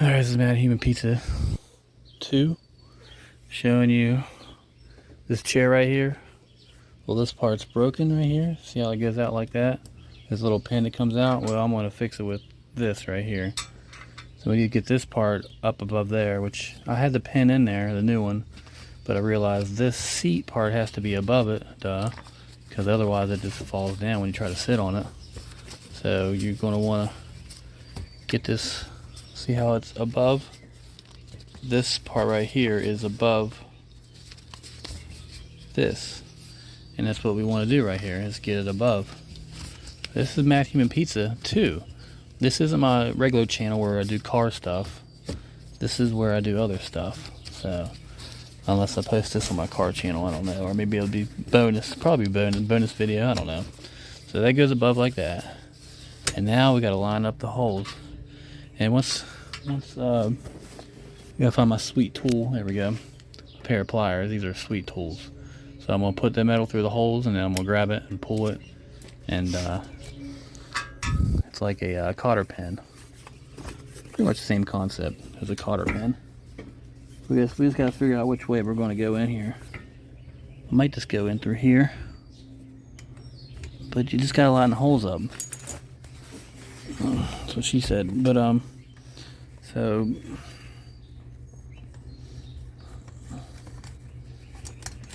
Alright, this is Mad Human Pizza 2, showing you this chair right here. Well, this part's broken right here. See how it goes out like that? This little pin that comes out. Well, I'm going to fix it with this right here. So we need to get this part up above there, which I had the pin in there, the new one, but I realized this seat part has to be above it, because otherwise it just falls down when you try to sit on it. So you're going to want to get this. See how it's above? This part right here is above this. And that's what we want to do right here, is get it above. This is Mad Human Pizza 2. This isn't my regular channel where I do car stuff. This is where I do other stuff. So, unless I post this on my car channel, I don't know. Or maybe it'll be bonus, probably bonus video, I don't know. So that goes above like that. And now we got to line up the holes. And once I gotta find my sweet tool. There we go. A pair of pliers. These are sweet tools. So I'm gonna put the metal through the holes, and then I'm gonna grab it and pull it. And it's like a cotter pin. Pretty much the same concept as a cotter pin. We just gotta figure out which way we're gonna go in here. I might just go in through here, but you just gotta line the holes up. That's what she said. But so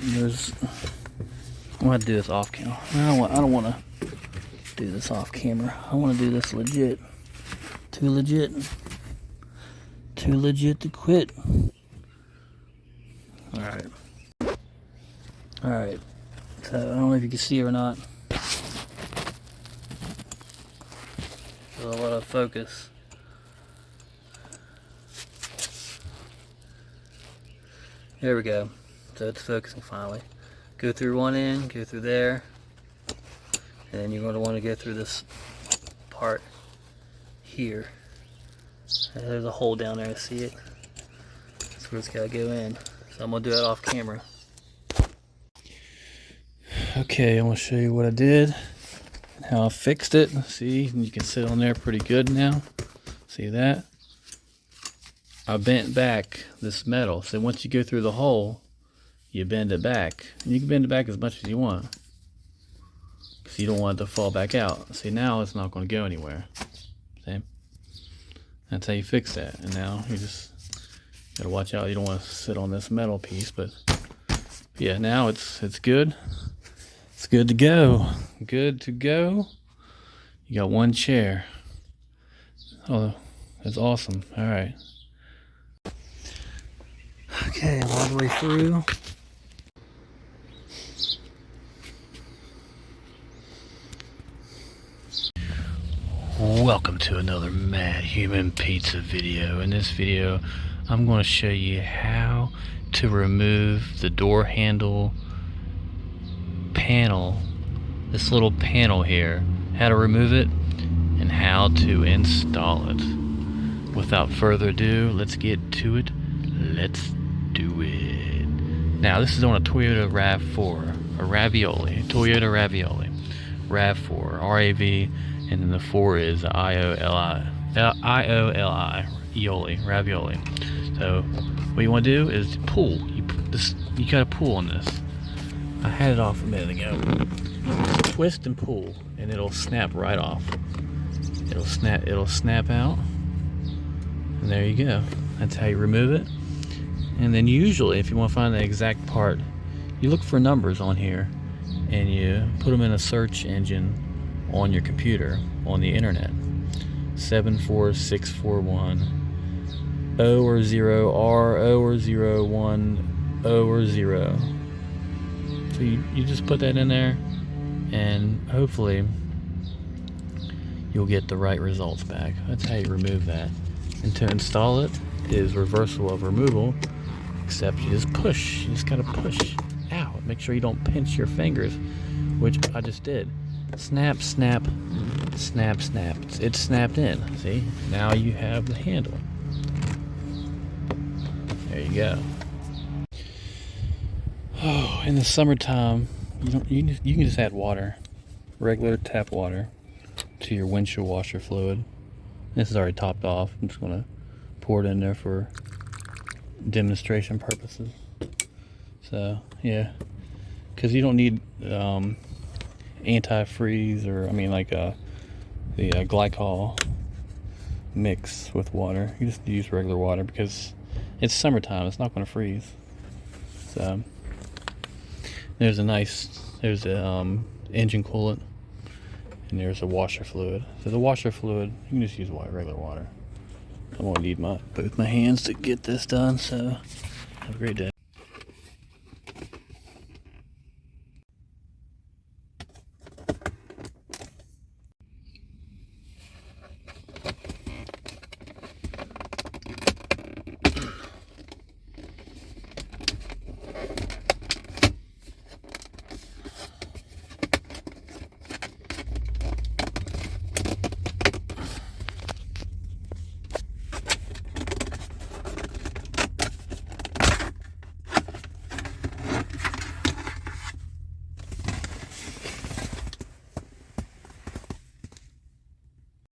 there's. I want to do this off camera. I don't want to do this off camera. I want to do this legit. Too legit. Too legit to quit. All right. All right. So I don't know if you can see it or not. There's a lot of focus. There we go. So it's focusing finally. Go through one end, go through there, and then you're going to want to go through this part here. And there's a hole down there, see it? That's where it's got to go in. So I'm going to do it off camera. Okay, I'm going to show you what I did and how I fixed it. See, you can sit on there pretty good now. See that? I bent back this metal, so once you go through the hole, you bend it back. And you can bend it back as much as you want, because you don't want it to fall back out. See, now it's not going to go anywhere. See? That's how you fix that. And now you just got to watch out. You don't want to sit on this metal piece, but yeah, now it's good. It's good to go. Good to go. You got one chair. Oh, that's awesome. All right. Okay, I'm all the way through. Welcome to another Mad Human Pizza video. In this video, I'm going to show you how to remove the door handle panel, this little panel here, how to remove it and how to install it. Without further ado, let's get to it. Let's do it. Now this is on a Toyota RAV4, a Ravioli, Toyota Ravioli, RAV4, R-A-V, and then the 4 is I-O-L-I, Ioli, Ravioli. So what you want to do is pull. You gotta pull on this. I had it off a minute ago. Twist and pull, and it'll snap right off. It'll snap out, and there you go. That's how you remove it. And then usually, if you want to find the exact part, you look for numbers on here and you put them in a search engine on your computer, on the internet. 74641 O or 0, R, O or 0, 1, O or 0. So you just put that in there, and hopefully you'll get the right results back. That's how you remove that. And to install it is reversal of removal, except you just push. You just gotta push out. Make sure you don't pinch your fingers, which I just did. Snap, snap, snap, snap. It's snapped in. See? Now you have the handle. There you go. Oh, in the summertime, you can just add water, regular tap water, to your windshield washer fluid. This is already topped off. I'm just gonna pour it in there for demonstration purposes. So yeah, because you don't need antifreeze, or I mean like the glycol mix with water. You just use regular water because it's summertime, it's not going to freeze. So there's a engine coolant, and there's a washer fluid. So the washer fluid, you can just use regular water. I'm going to need both my hands to get this done, so have a great day.